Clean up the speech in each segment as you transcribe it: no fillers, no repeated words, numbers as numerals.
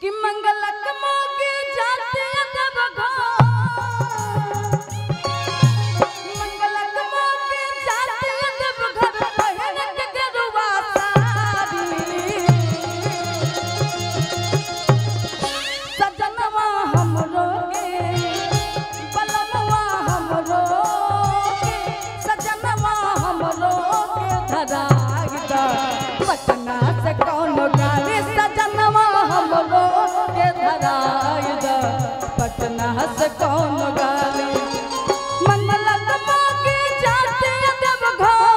कि मंगलक मोगे जाते देव मंगलक मोगे जाते देव घर पहन के गेरुआ साड़ी सजनवा हमरो के बलमवा हमरो के सजनवा हमरो के धराई दा पटना से कौन गाड़ी सजनवा हमरो के धराई दा पटना से कौन गाड़ी मंगलक मोगे जाते देव घर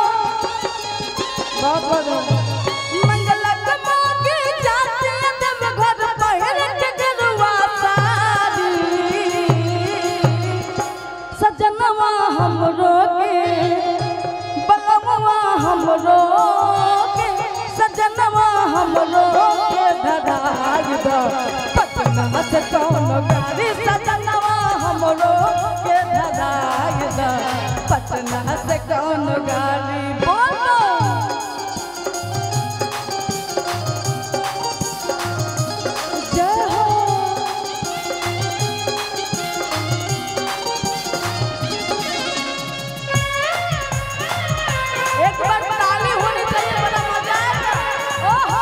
मंगलक मोगे जाते देव घर पहन के गेरुआ साड़ी सजनवा हमरो के बलमवा हमरो के सजनवा हमरो के धराई दा पटना से कौन गाड़ी सजनवा हमरो के धराई दा पटना से कौन गाड़ी बोलो जय हो एक बार ताली होनी चाहिए बड़ा मजा आएगा ओहो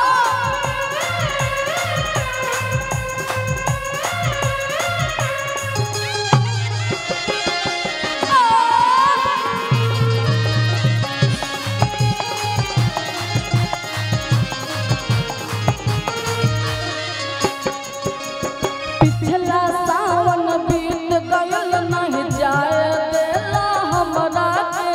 पिछला सावन बीत गयल नहीं जाए देला हमरा के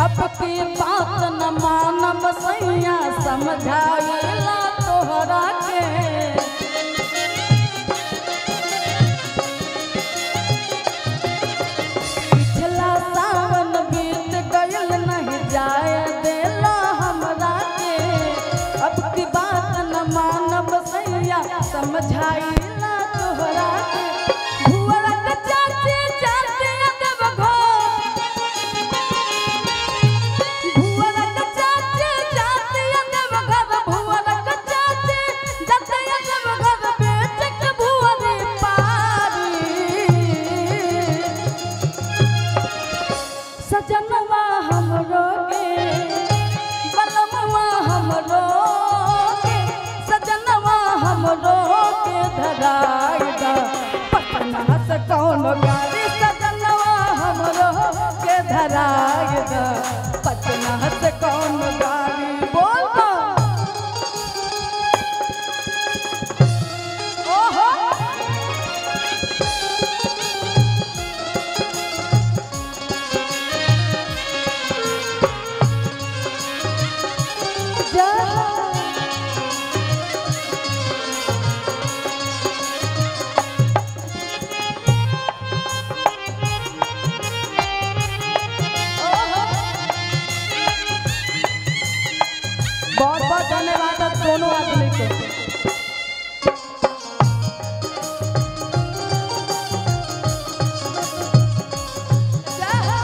अब की बात न मानब सैया समझाइला तोहरा के पिछला सावन बीत गयल नहीं जाए देला हमरा के अब की बात न मानब सैया समझाइला तोहरा के भुवरा के चाचे जाते देव भुवरा के चाचे जाते देव घर भुवरा के चाचे जाते देव घर बेच के भुवरे पारी सजनवा हमरो के बलमवा हमरो के सजनवा हमरो के धराई दा पटना से कौन गाड़ी सजनवा हमरो के धराई दा पटना से कौन गाड़ी बोलो ओहो जय हो बहुत बहुत धन्यवाद आप दोनों आदमी को जय हो।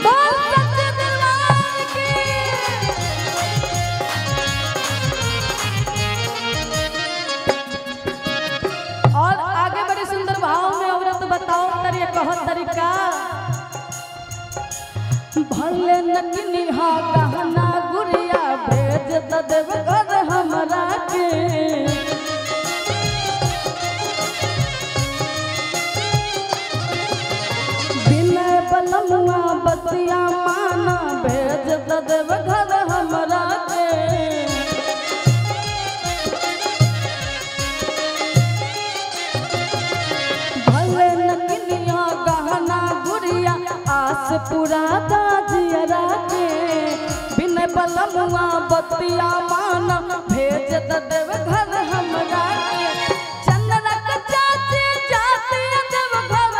बोल सच्चे दरबार की और आगे बड़े सुंदर भाव में औरत बताओ तरी कहत तरीका भले नकनी हा गहना गुड़िया भेज द देव घर हमरा के बिना बलमुआ बतिया माना भेज द देव घर हमरा के भले नकनिया गहना गुड़िया आस पूरा दाजियरा के बिन बलमुआ बतिया माना भेज द देव घर हमरा के चंद्रा के चाचे जाते देव घर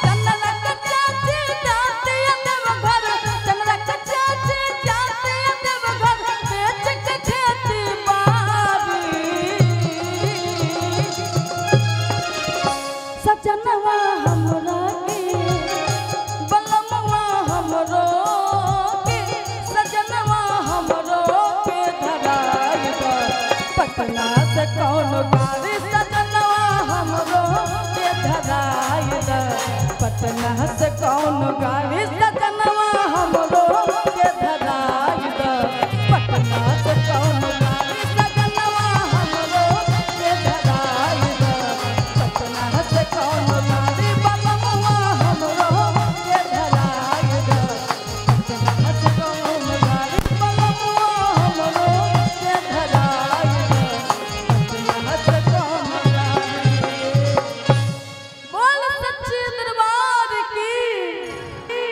चंद्रा के चाचे जाते देव घर चंद्रा के चाचे जाते देव घर बेच के खेती बाड़ी पटना से कौन गाड़ी सजनवा हमरो के धराई द। पटना से कौन गाड़ी